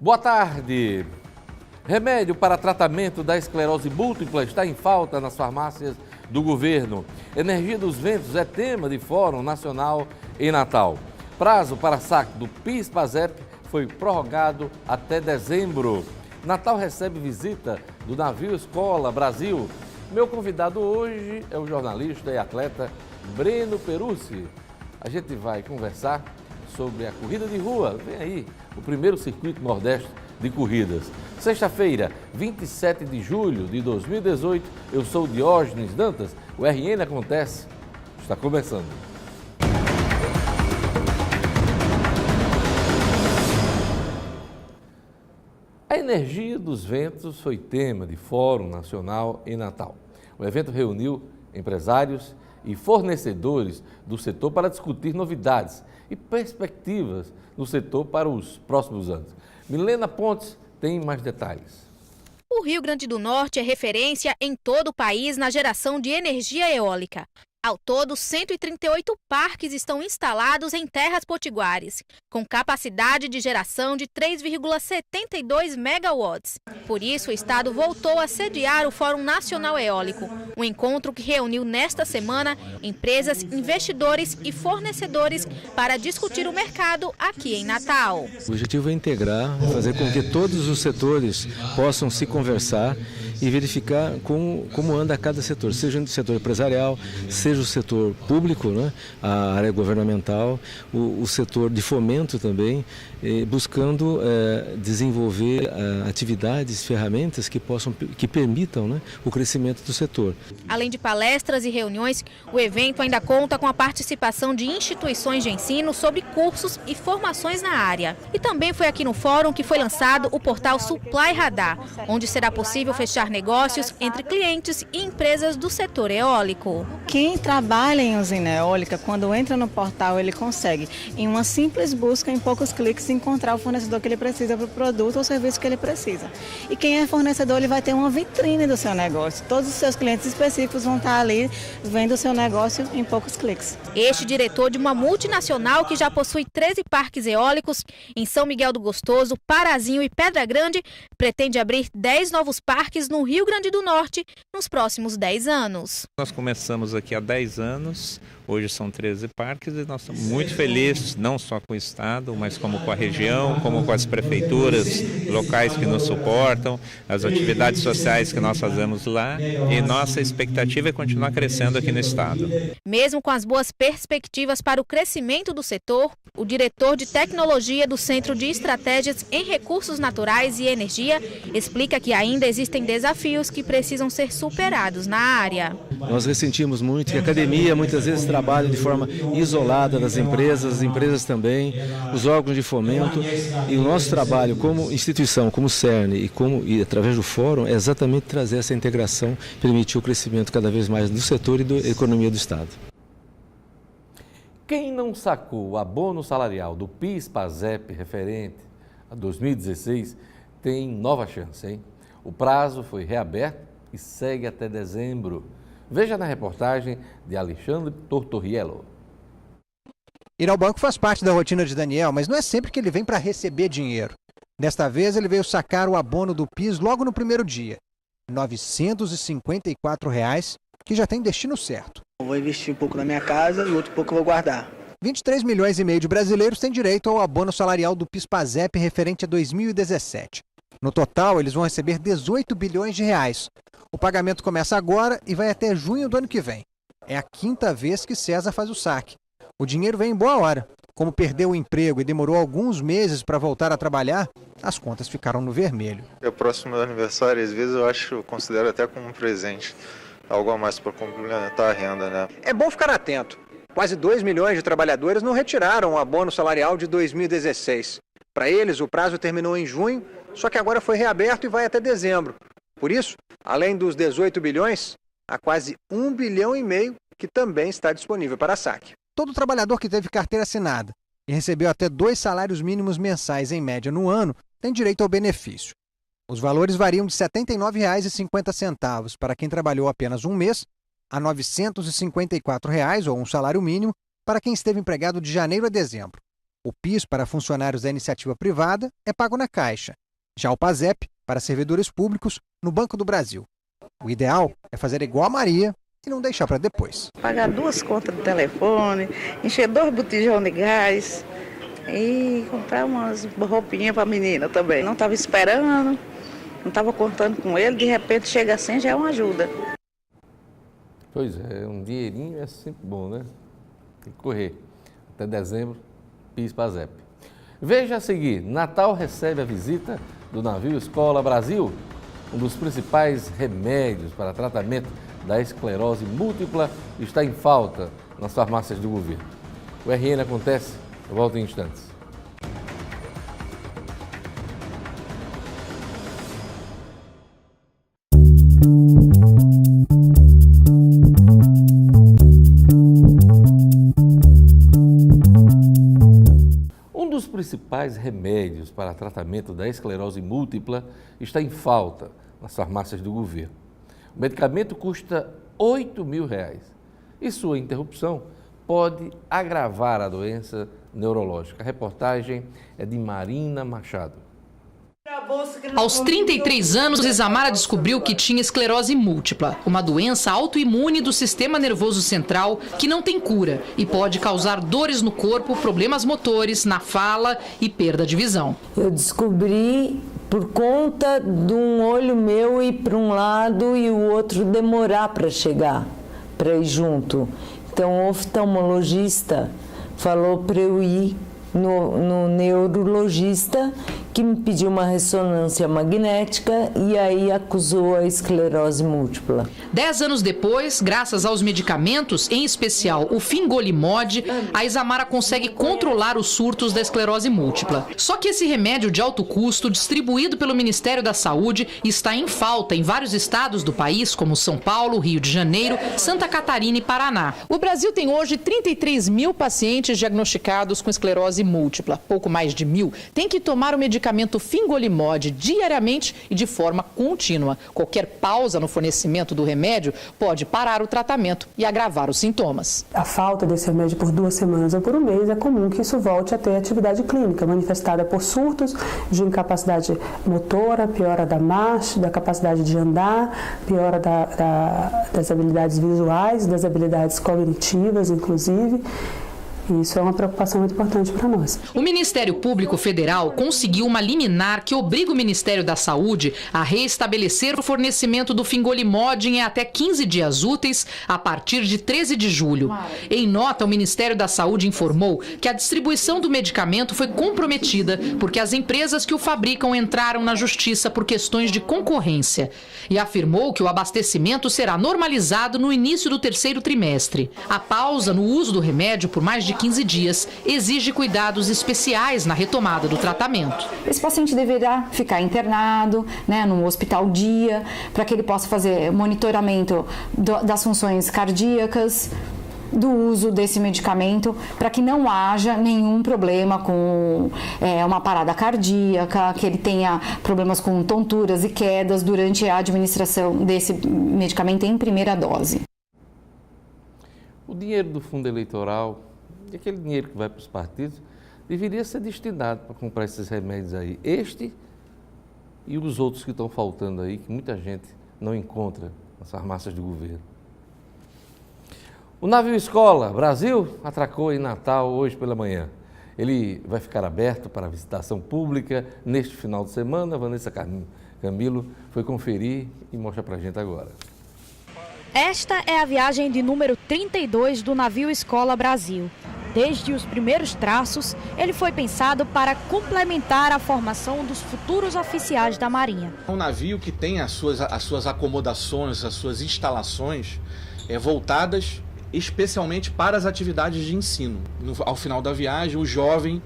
Boa tarde. Remédio para tratamento da esclerose múltipla está em falta nas farmácias do governo. Energia dos ventos é tema de Fórum Nacional em Natal. Prazo para saque do PIS/PASEP foi prorrogado até dezembro. Natal recebe visita do navio Escola Brasil. Meu convidado hoje é o jornalista e atleta Breno Perussi. A gente vai conversar sobre a corrida de rua. Vem aí, o primeiro circuito nordeste de corridas. Sexta-feira, 27 de julho de 2018, eu sou Diógenes Dantas. O RN Acontece está começando. A energia dos ventos foi tema de Fórum Nacional em Natal. O evento reuniu empresários e fornecedores do setor para discutir novidades e perspectivas no setor para os próximos anos. Milena Pontes tem mais detalhes. O Rio Grande do Norte é referência em todo o país na geração de energia eólica. Ao todo, 138 parques estão instalados em terras potiguares, com capacidade de geração de 3,72 megawatts. Por isso, o Estado voltou a sediar o Fórum Nacional Eólico, um encontro que reuniu nesta semana empresas, investidores e fornecedores para discutir o mercado aqui em Natal. O objetivo é integrar, fazer com que todos os setores possam se conversar e verificar como anda cada setor, seja o setor empresarial, seja o setor público, né, a área governamental, o setor de fomento também, buscando desenvolver atividades, ferramentas que permitam, né, o crescimento do setor. Além de palestras e reuniões, o evento ainda conta com a participação de instituições de ensino sobre cursos e formações na área. E também foi aqui no fórum que foi lançado o portal Supply Radar, onde será possível fechar negócios entre clientes e empresas do setor eólico. Quem trabalha em usina eólica, quando entra no portal, ele consegue, em uma simples busca, em poucos cliques, encontrar o fornecedor que ele precisa para o produto ou serviço que ele precisa. E quem é fornecedor, ele vai ter uma vitrine do seu negócio. Todos os seus clientes específicos vão estar ali vendo o seu negócio em poucos cliques. Este diretor de uma multinacional que já possui 13 parques eólicos em São Miguel do Gostoso, Parazinho e Pedra Grande, pretende abrir 10 novos parques no Rio Grande do Norte nos próximos 10 anos. Nós começamos aqui há 10 anos, hoje são 13 parques e nós estamos muito felizes, não só com o Estado, mas como com a região, como com as prefeituras locais que nos suportam, as atividades sociais que nós fazemos lá, e nossa expectativa é continuar crescendo aqui no Estado. Mesmo com as boas perspectivas para o crescimento do setor, o diretor de tecnologia do Centro de Estratégias em Recursos Naturais e Energia explica que ainda existem desafios que precisam ser superados na área. Nós ressentimos muito que a academia muitas vezes trabalha de forma isolada das empresas, as empresas também, os órgãos de fomento, e o nosso trabalho como instituição, como CERN e através do fórum é exatamente trazer essa integração, permitir o crescimento cada vez mais do setor e da economia do Estado. Quem não sacou o abono salarial do PIS/PASEP referente a 2016 tem nova chance, hein? O prazo foi reaberto e segue até dezembro. Veja na reportagem de Alexandre Tortoriello. Ir ao banco faz parte da rotina de Daniel, mas não é sempre que ele vem para receber dinheiro. Desta vez ele veio sacar o abono do PIS logo no primeiro dia. R$ 954, que já tem destino certo. Eu vou investir um pouco na minha casa e outro pouco eu vou guardar. 23 milhões e meio de brasileiros têm direito ao abono salarial do PIS/PASEP referente a 2017. No total, eles vão receber 18 bilhões de reais. O pagamento começa agora e vai até junho do ano que vem. É a quinta vez que César faz o saque. O dinheiro vem em boa hora. Como perdeu o emprego e demorou alguns meses para voltar a trabalhar, as contas ficaram no vermelho. É próximo do aniversário, às vezes eu considero até como um presente. Algo a mais para complementar a renda, né? É bom ficar atento. Quase 2 milhões de trabalhadores não retiraram o abono salarial de 2016. Para eles, o prazo terminou em junho, só que agora foi reaberto e vai até dezembro. Por isso, além dos 18 bilhões, há quase 1,5 bilhão que também está disponível para saque. Todo trabalhador que teve carteira assinada e recebeu até 2 salários mínimos mensais em média no ano tem direito ao benefício. Os valores variam de R$ 79,50 para quem trabalhou apenas um mês a R$ 954, ou um salário mínimo, para quem esteve empregado de janeiro a dezembro. O PIS para funcionários da iniciativa privada é pago na Caixa. Já o PASEP, para servidores públicos, no Banco do Brasil. O ideal é fazer igual a Maria e não deixar para depois. Pagar 2 contas de telefone, encher 2 botijões de gás e comprar umas roupinhas para a menina também. Não estava esperando, não estava contando com ele, de repente chega assim, já é uma ajuda. Pois é, um dinheirinho é sempre bom, né? Tem que correr. Até dezembro, PIS PASEP. Veja a seguir, Natal recebe a visita do navio Escola Brasil, um dos principais remédios para tratamento da esclerose múltipla está em falta nas farmácias do governo. O RN acontece, eu volto em instantes. Um dos principais remédios para tratamento da esclerose múltipla está em falta nas farmácias do governo. O medicamento custa R$8.000 e sua interrupção pode agravar a doença neurológica. A reportagem é de Marina Machado. Aos 33 anos, Isamara descobriu que tinha esclerose múltipla, uma doença autoimune do sistema nervoso central que não tem cura e pode causar dores no corpo, problemas motores, na fala e perda de visão. Eu descobri por conta de um olho meu ir para um lado e o outro demorar para chegar, para ir junto. Então o oftalmologista falou para eu ir no neurologista, que me pediu uma ressonância magnética e aí acusou a esclerose múltipla. 10 anos depois, graças aos medicamentos, em especial o fingolimod, a Isamara consegue controlar os surtos da esclerose múltipla. Só que esse remédio de alto custo, distribuído pelo Ministério da Saúde, está em falta em vários estados do país, como São Paulo, Rio de Janeiro, Santa Catarina e Paraná. O Brasil tem hoje 33 mil pacientes diagnosticados com esclerose múltipla. Pouco mais de 1.000 têm que tomar o medicamento fingolimod diariamente e de forma contínua. Qualquer pausa no fornecimento do remédio pode parar o tratamento e agravar os sintomas. A falta desse remédio por 2 semanas ou por um mês é comum que isso volte a ter atividade clínica, manifestada por surtos de incapacidade motora, piora da marcha, da capacidade de andar, piora das habilidades visuais, das habilidades cognitivas, inclusive. E isso é uma preocupação muito importante para nós. O Ministério Público Federal conseguiu uma liminar que obriga o Ministério da Saúde a reestabelecer o fornecimento do fingolimod em até 15 dias úteis a partir de 13 de julho. Em nota, o Ministério da Saúde informou que a distribuição do medicamento foi comprometida porque as empresas que o fabricam entraram na justiça por questões de concorrência e afirmou que o abastecimento será normalizado no início do 3º trimestre. A pausa no uso do remédio por mais de 15 dias exige cuidados especiais na retomada do tratamento. Esse paciente deverá ficar internado, no hospital dia, para que ele possa fazer monitoramento das funções cardíacas, do uso desse medicamento, para que não haja nenhum problema com uma parada cardíaca, que ele tenha problemas com tonturas e quedas durante a administração desse medicamento em primeira dose. O dinheiro do fundo eleitoral e aquele dinheiro que vai para os partidos deveria ser destinado para comprar esses remédios aí. Este e os outros que estão faltando aí, que muita gente não encontra nas farmácias do governo. O navio Escola Brasil atracou em Natal hoje pela manhã. Ele vai ficar aberto para visitação pública neste final de semana. Vanessa Camilo foi conferir e mostra para a gente agora. Esta é a viagem de número 32 do navio Escola Brasil. Desde os primeiros traços, ele foi pensado para complementar a formação dos futuros oficiais da Marinha. É um navio que tem as suas acomodações, as suas instalações voltadas especialmente para as atividades de ensino. Ao final da viagem, o jovem,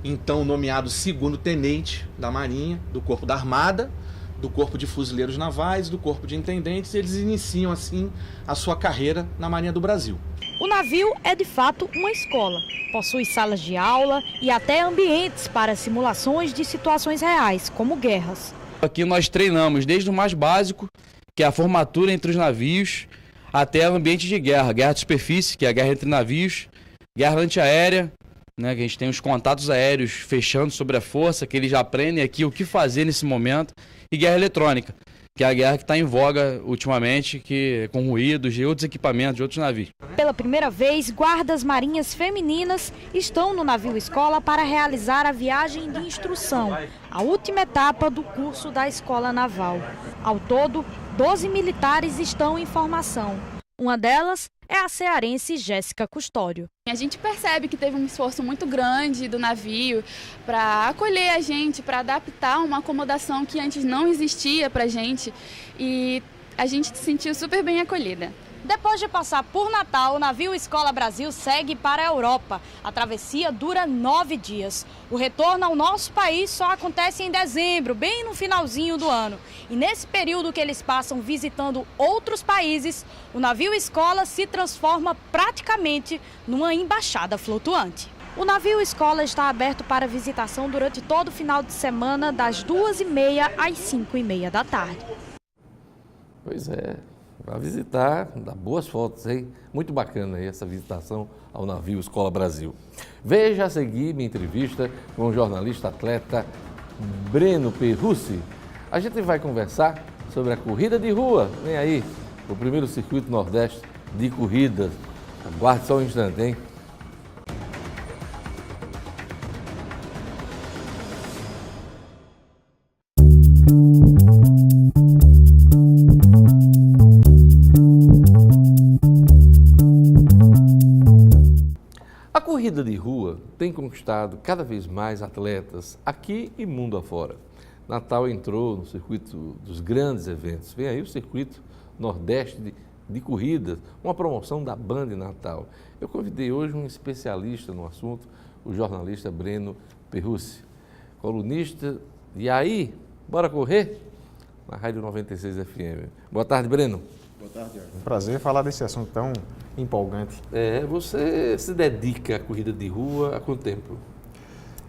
então nomeado 2º tenente da Marinha, do Corpo da Armada, do Corpo de Fuzileiros Navais, do Corpo de Intendentes, eles iniciam assim a sua carreira na Marinha do Brasil. O navio é de fato uma escola. Possui salas de aula e até ambientes para simulações de situações reais, como guerras. Aqui nós treinamos desde o mais básico, que é a formatura entre os navios, até ambiente de guerra, guerra de superfície, que é a guerra entre navios, guerra antiaérea, né, que a gente tem os contatos aéreos fechando sobre a força, que eles já aprendem aqui o que fazer nesse momento, e guerra eletrônica, que é a guerra que está em voga ultimamente, que com ruídos de outros equipamentos, de outros navios. Pela primeira vez, guardas marinhas femininas estão no navio escola para realizar a viagem de instrução, a última etapa do curso da Escola Naval. Ao todo, 12 militares estão em formação. Uma delas é a cearense Jéssica Custódio. A gente percebe que teve um esforço muito grande do navio para acolher a gente, para adaptar uma acomodação que antes não existia para a gente, e a gente se sentiu super bem acolhida. Depois de passar por Natal, o navio Escola Brasil segue para a Europa. A travessia dura 9 dias. O retorno ao nosso país só acontece em dezembro, bem no finalzinho do ano. E nesse período que eles passam visitando outros países, o navio Escola se transforma praticamente numa embaixada flutuante. O navio Escola está aberto para visitação durante todo o final de semana, das 2h30 às 5h30 da tarde. Pois é. Para visitar, dá boas fotos, hein? Muito bacana aí essa visitação ao navio Escola Brasil. Veja a seguir minha entrevista com o jornalista atleta Breno Perrussi. A gente vai conversar sobre a corrida de rua. Vem aí, o primeiro circuito nordeste de corridas. Aguarde só um instante, hein? A corrida de rua tem conquistado cada vez mais atletas aqui e mundo afora. Natal entrou no circuito dos grandes eventos. Vem aí o circuito nordeste de corridas, uma promoção da Band Natal. Eu convidei hoje um especialista no assunto, o jornalista Breno Perrussi, colunista. E aí, bora correr? Na Rádio 96 FM. Boa tarde, Breno. Boa tarde, Jorge. Um prazer falar desse assunto tão empolgante. Você se dedica à corrida de rua há quanto tempo?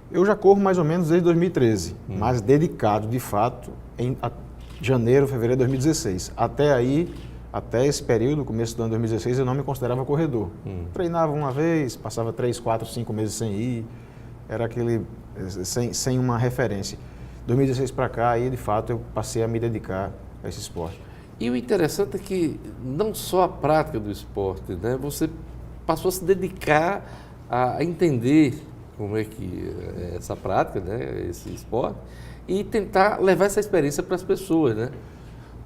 Eu já corro mais ou menos desde 2013, mas dedicado, de fato, em janeiro, fevereiro de 2016. Até aí, até esse período, começo do ano 2016, eu não me considerava corredor. Treinava uma vez, passava 3, 4, 5 meses sem ir, era aquele, sem uma referência. 2016 para cá, aí, de fato, eu passei a me dedicar a esse esporte. E o interessante é que não só a prática do esporte, né? Você passou a se dedicar a entender como é que é essa prática, né? Esse esporte, e tentar levar essa experiência para as pessoas, né?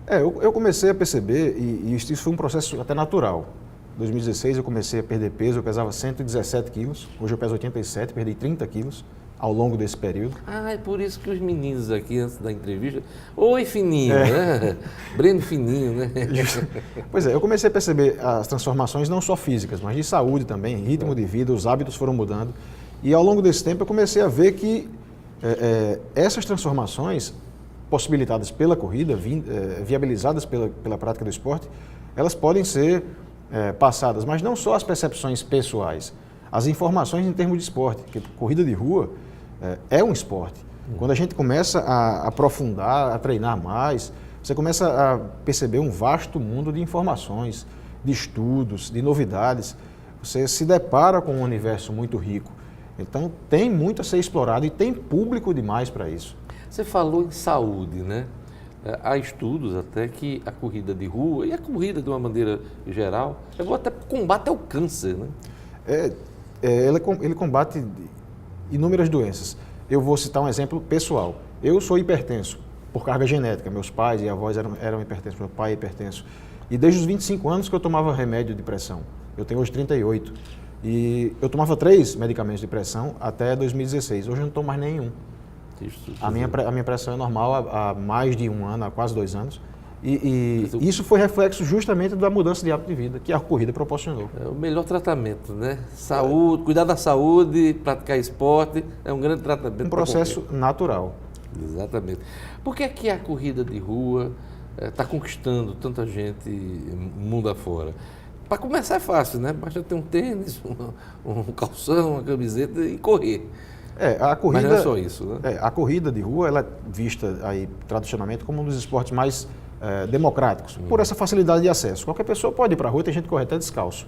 Eu comecei a perceber, e isso foi um processo até natural. Em 2016 eu comecei a perder peso, eu pesava 117 quilos, hoje eu peso 87, perdi 30 quilos ao longo desse período. É por isso que os meninos aqui, antes da entrevista, oi fininho, né? Breno fininho, né? Pois é, eu comecei a perceber as transformações não só físicas, mas de saúde também, ritmo de vida, os hábitos foram mudando. E ao longo desse tempo eu comecei a ver que essas transformações possibilitadas pela corrida, viabilizadas pela prática do esporte, elas podem ser passadas, mas não só as percepções pessoais, as informações em termos de esporte, porque corrida de rua é um esporte. Quando a gente começa a aprofundar, a treinar mais, você começa a perceber um vasto mundo de informações, de estudos, de novidades. Você se depara com um universo muito rico. Então, tem muito a ser explorado e tem público demais para isso. Você falou em saúde, né? Há estudos até que a corrida de rua e a corrida de uma maneira geral, até combate ao câncer, né? Ele combate inúmeras doenças. Eu vou citar um exemplo pessoal. Eu sou hipertenso por carga genética. Meus pais e avós eram hipertensos, meu pai é hipertenso. E desde os 25 anos que eu tomava remédio de pressão. Eu tenho hoje 38. E eu tomava 3 medicamentos de pressão até 2016. Hoje eu não tomo mais nenhum. A minha pressão é normal há mais de 1 ano, há quase 2 anos. E isso foi reflexo justamente da mudança de hábito de vida que a corrida proporcionou. É o melhor tratamento, né? Saúde, cuidar da saúde, praticar esporte, é um grande tratamento. Um processo natural. Exatamente. Por que é que a corrida de rua está conquistando tanta gente mundo afora? Para começar é fácil, né? Basta ter um tênis, um calção, uma camiseta e correr. A corrida, mas não é só isso, né? A corrida de rua ela é vista aí tradicionalmente como um dos esportes mais democráticos, por essa facilidade de acesso. Qualquer pessoa pode ir para a rua, tem gente que corre até descalço.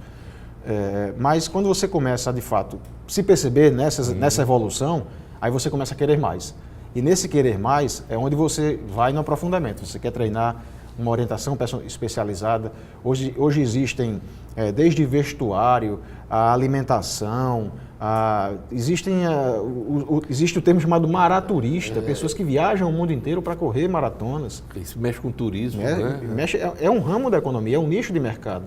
Mas quando você começa a, de fato, se perceber nessa evolução, aí você começa a querer mais. E nesse querer mais é onde você vai no aprofundamento. Você quer treinar uma orientação especializada. Hoje existem, desde vestuário, a alimentação, existe o termo chamado maraturista, pessoas que viajam o mundo inteiro para correr maratonas. Isso mexe com turismo, né? É um ramo da economia, é um nicho de mercado.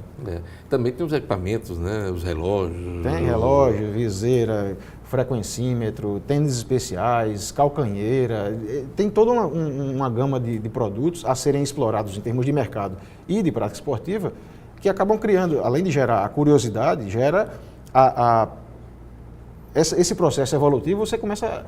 Também tem os equipamentos, né? Os relógios. Tem relógio, viseira, frequencímetro, tênis especiais, calcanheira, tem toda uma gama de produtos a serem explorados em termos de mercado e de prática esportiva, que acabam criando, além de gerar a curiosidade, gera esse processo evolutivo. Você começa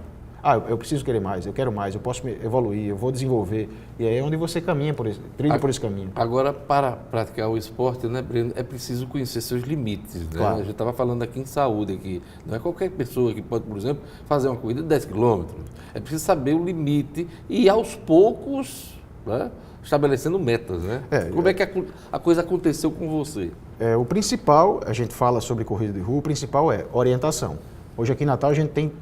eu preciso querer mais, eu quero mais, eu posso evoluir, eu vou desenvolver, e aí é onde você caminha trilha por esse caminho. Agora, para praticar o esporte, né, Breno, é preciso conhecer seus limites, né? Claro. A gente estava falando aqui em saúde, aqui. Não é qualquer pessoa que pode, por exemplo, fazer uma corrida de 10 quilômetros. É preciso saber o limite e, aos poucos, né, estabelecendo metas, né? Como é que a coisa aconteceu com você? O principal, a gente fala sobre corrida de rua, o principal é orientação. Hoje aqui em Natal a gente tem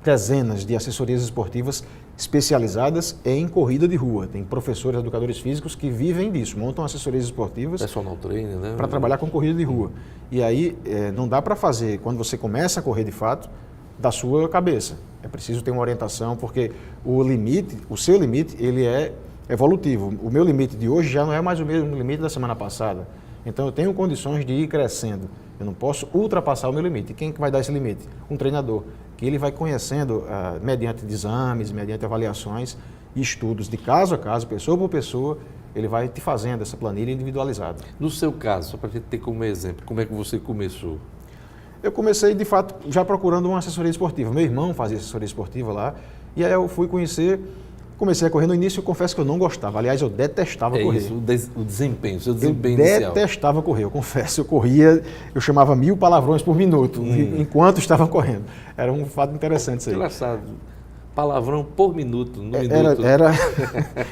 dezenas de assessorias esportivas especializadas em corrida de rua. Tem professores, educadores físicos que vivem disso, montam assessorias esportivas personal trainer, né? Para trabalhar com corrida de rua. E aí não dá para fazer, quando você começa a correr de fato, da sua cabeça. É preciso ter uma orientação, porque o seu limite, ele é evolutivo. O meu limite de hoje já não é mais o mesmo limite da semana passada. Então eu tenho condições de ir crescendo. Eu não posso ultrapassar o meu limite. Quem que vai dar esse limite? Um treinador, que ele vai conhecendo mediante exames, mediante avaliações e estudos de caso a caso, pessoa por pessoa, ele vai te fazendo essa planilha individualizada. No seu caso, só para a gente ter como exemplo, como é que você começou? Eu comecei, de fato, já procurando uma assessoria esportiva. Meu irmão fazia assessoria esportiva lá, e aí eu fui conhecer. Comecei a correr no início, eu confesso que eu não gostava. Aliás, eu detestava correr. Isso, o desempenho, seu desempenho inicial. Eu detestava correr, eu confesso. Eu corria, eu chamava 1000 palavrões por minuto, enquanto estava correndo. Era um fato interessante isso aí. Engraçado. Palavrão por minuto, no minuto.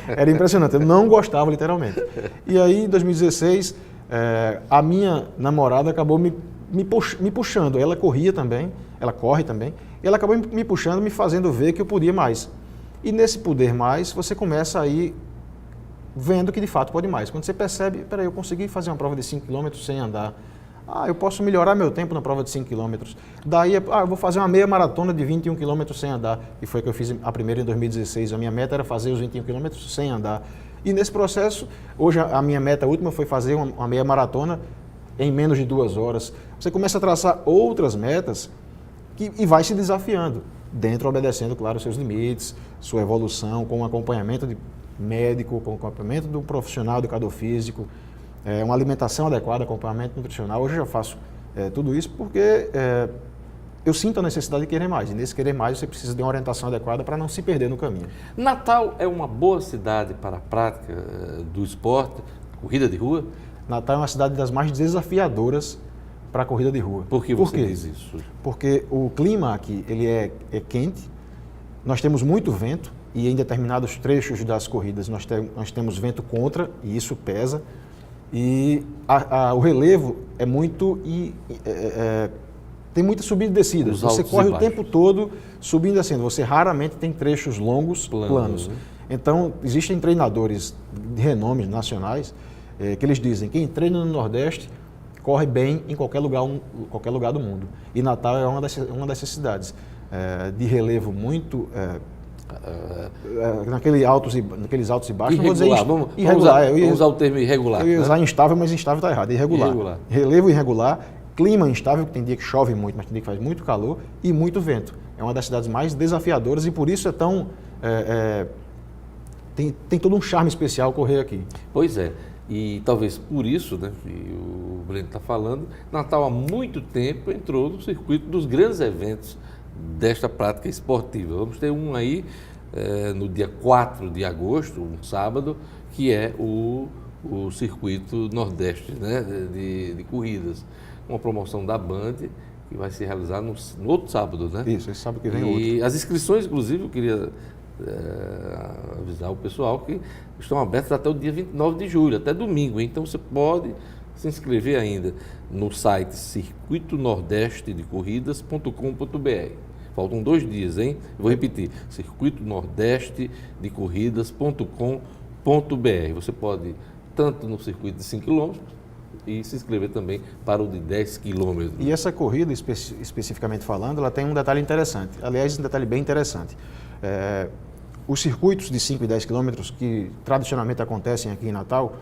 Era impressionante, eu não gostava, literalmente. E aí, em 2016, a minha namorada acabou me puxando. Ela corria também, ela corre também, e ela acabou me puxando, me fazendo ver que eu podia mais. E nesse poder mais, você começa a ir vendo que de fato pode mais. Quando você percebe, peraí, eu consegui fazer uma prova de 5 km sem andar. Eu posso melhorar meu tempo na prova de 5 km. Daí, eu vou fazer uma meia maratona de 21 km sem andar. E foi que eu fiz a primeira em 2016. A minha meta era fazer os 21 km sem andar. E nesse processo, hoje a minha meta última foi fazer uma meia maratona em menos de 2 horas. Você começa a traçar outras metas e vai se desafiando. Dentro, obedecendo, claro, os seus limites, sua evolução, com um acompanhamento de médico, com o acompanhamento do profissional, educador físico, uma alimentação adequada, acompanhamento nutricional. Hoje eu já faço tudo isso porque eu sinto a necessidade de querer mais. E nesse querer mais, você precisa de uma orientação adequada para não se perder no caminho. Natal é uma boa cidade para a prática do esporte, corrida de rua? Natal é uma cidade das mais desafiadoras para a corrida de rua. Por que você diz isso? Porque o clima aqui ele é quente, nós temos muito vento e em determinados trechos das corridas nós temos vento contra e isso pesa. E o relevo é muito... tem muita subida e descida. Você corre o tempo todo subindo e descendo. Você raramente tem trechos longos, planos. Né? Então, existem treinadores de renome nacionais que eles dizem que quem treina no Nordeste corre bem em qualquer lugar do mundo. E Natal é uma dessas cidades de relevo muito... naqueles altos e baixos. Irregular, vamos usar o termo irregular. Eu ia usar instável, mas instável está errado. Irregular. Relevo irregular, clima instável, que tem dia que chove muito, mas tem dia que faz muito calor e muito vento. É uma das cidades mais desafiadoras e por isso é tão... tem todo um charme especial correr aqui. Pois é. E talvez por isso, né, que o Breno está falando, Natal há muito tempo entrou no circuito dos grandes eventos desta prática esportiva. Vamos ter um aí no dia 4 de agosto, um sábado, que é o circuito Nordeste, né, de corridas. Uma promoção da Band que vai se realizar no outro sábado, né? Isso, esse sábado que vem outro. E as inscrições, inclusive, eu queria avisar o pessoal que estão abertas até o dia 29 de julho, até domingo. Então você pode se inscrever ainda no site circuitonordestedecorridas.com.br. Faltam 2 dias, hein? Eu vou repetir, circuitonordestedecorridas.com.br. Você pode, tanto no circuito de 5 km, e se inscrever também para o de 10 km. E essa corrida, especificamente falando, ela tem um detalhe interessante. Aliás, um detalhe bem interessante. Os circuitos de 5 e 10 quilômetros, que tradicionalmente acontecem aqui em Natal,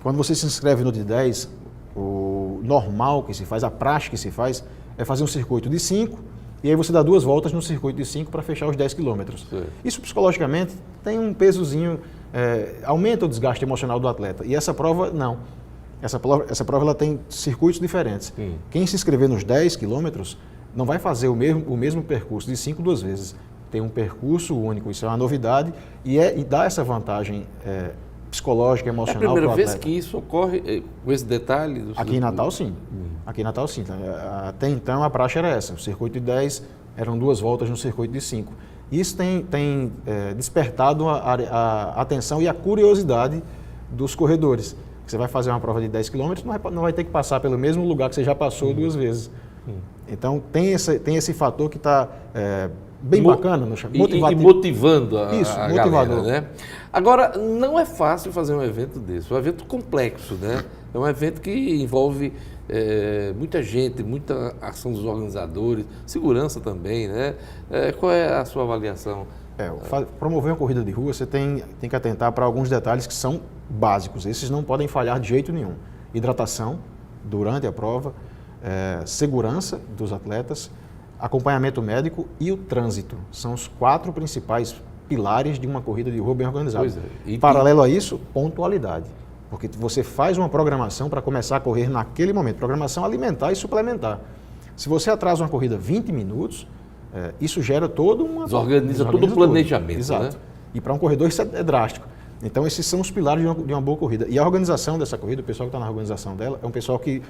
quando você se inscreve no de 10, o normal que se faz, a praxe que se faz, é fazer um circuito de 5, e aí você dá 2 voltas no circuito de 5 para fechar os 10 quilômetros. Isso, psicologicamente, tem um pesozinho, aumenta o desgaste emocional do atleta. E essa prova, não. Essa prova ela tem circuitos diferentes. Quem se inscrever nos 10 quilômetros não vai fazer o mesmo percurso de 5 2 vezes. Tem um percurso único, isso é uma novidade e dá essa vantagem psicológica, emocional para o atleta. É a primeira vez que isso ocorre com esse detalhe? Aqui em Natal, sim. Aqui em Natal, sim. Até então, a praxe era essa. O circuito de 10 eram 2 voltas no circuito de 5. Isso tem despertado a atenção e a curiosidade dos corredores. Você vai fazer uma prova de 10 km, não vai ter que passar pelo mesmo lugar que você já passou 2 vezes. Então, tem esse fator que está bem bacana, motivando a motivador. Galera, né? Agora, não é fácil fazer um evento desse, um evento complexo, né? É um evento que envolve muita gente, muita ação dos organizadores, segurança também, né? Qual é a sua avaliação? Promover uma corrida de rua, você tem que atentar para alguns detalhes que são básicos. Esses não podem falhar de jeito nenhum. Hidratação durante a prova, segurança dos atletas, acompanhamento médico e o trânsito. São os 4 principais pilares de uma corrida de rua bem organizada. Paralelo a isso, pontualidade. Porque você faz uma programação para começar a correr naquele momento. Programação alimentar e suplementar. Se você atrasa uma corrida 20 minutos, isso gera todo desorganiza todo o planejamento. Exato. Né? E para um corredor isso é drástico. Então esses são os pilares de uma boa corrida. E a organização dessa corrida, o pessoal que está na organização dela, é um pessoal que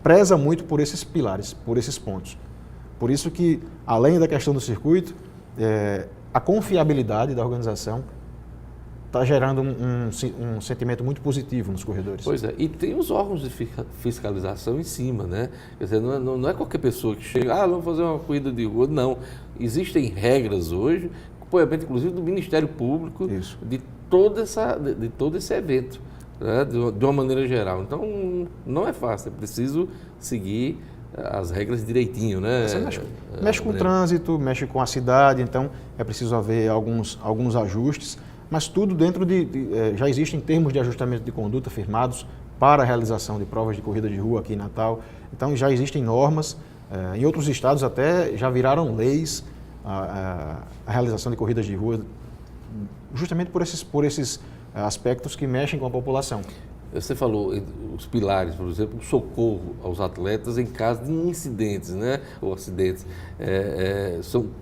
preza muito por esses pilares, por esses pontos. Por isso que, além da questão do circuito, a confiabilidade da organização está gerando um sentimento muito positivo nos corredores. Pois é, e tem os órgãos de fiscalização em cima, né? Quer dizer, não é qualquer pessoa que chega, vamos fazer uma corrida de rua, não. Existem regras hoje, acompanhamento inclusive do Ministério Público, de todo esse evento, né? De uma maneira geral. Então, não é fácil, é preciso seguir as regras direitinho, né? Você mexe com o trânsito, mexe com a cidade, então é preciso haver alguns ajustes. Mas tudo dentro já existem termos de ajustamento de conduta firmados para a realização de provas de corrida de rua aqui em Natal. Então já existem normas, em outros estados até já viraram leis a realização de corridas de rua, justamente por esses aspectos que mexem com a população. Você falou os pilares, por exemplo, o socorro aos atletas em caso de incidentes, né? Ou acidentes.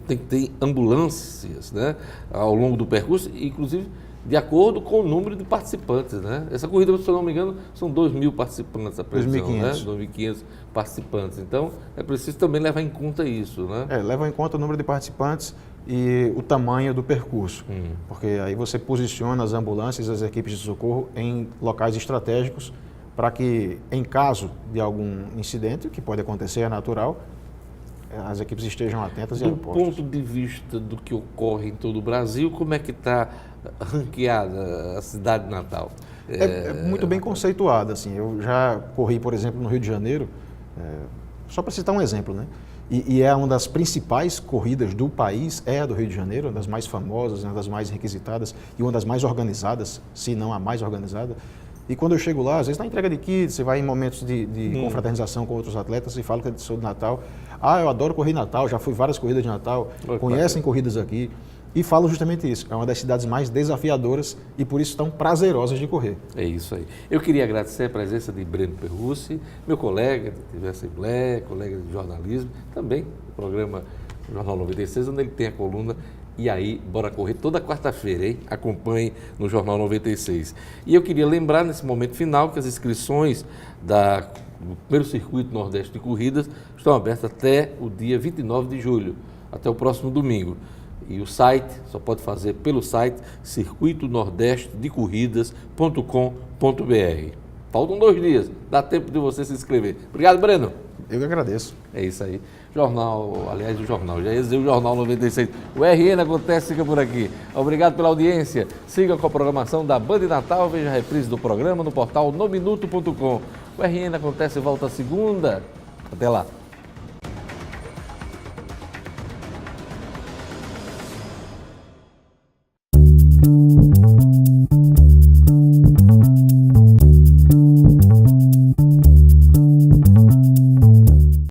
Tem que ter ambulâncias, né? Ao longo do percurso, inclusive de acordo com o número de participantes, né? Essa corrida, se eu não me engano, são 2.000 participantes a previsão, 2.500. Né? 2.500 participantes. Então, é preciso também levar em conta isso, né? Leva em conta o número de participantes e o tamanho do percurso, porque aí você posiciona as ambulâncias, as equipes de socorro em locais estratégicos para que, em caso de algum incidente, que pode acontecer, é natural, as equipes estejam atentas e apostas. Do ponto de vista do que ocorre em todo o Brasil, como é que está ranqueada a cidade de Natal? É muito bem conceituada, assim. Eu já corri, por exemplo, no Rio de Janeiro, só para citar um exemplo, né? E é uma das principais corridas do país, é a do Rio de Janeiro, uma das mais famosas, uma das mais requisitadas e uma das mais organizadas, se não a mais organizada. E quando eu chego lá, às vezes na entrega de kits, você vai em momentos de confraternização com outros atletas e fala que sou de Natal. Eu adoro correr em Natal, já fui várias corridas de Natal, conhecem corridas aqui. E falo justamente isso, é uma das cidades mais desafiadoras e por isso tão prazerosas de correr. É isso aí. Eu queria agradecer a presença de Breno Perrucci, meu colega de Assembleia, colega de jornalismo, também do programa Jornal 96, onde ele tem a coluna E Aí, Bora Correr, toda quarta-feira, hein? Acompanhe no Jornal 96. E eu queria lembrar nesse momento final que as inscrições do primeiro Circuito Nordeste de Corridas estão abertas até o dia 29 de julho, até o próximo domingo. E o site, só pode fazer pelo site circuitonordestedecorridas.com.br. Faltam 2 dias, dá tempo de você se inscrever. Obrigado, Breno. Eu que agradeço. É isso aí. Jornal, aliás, o jornal, já ia dizer o Jornal 96. O RN Acontece fica por aqui. Obrigado pela audiência. Siga com a programação da Band Natal, veja a reprise do programa no portal nominuto.com. O RN Acontece volta segunda. Até lá.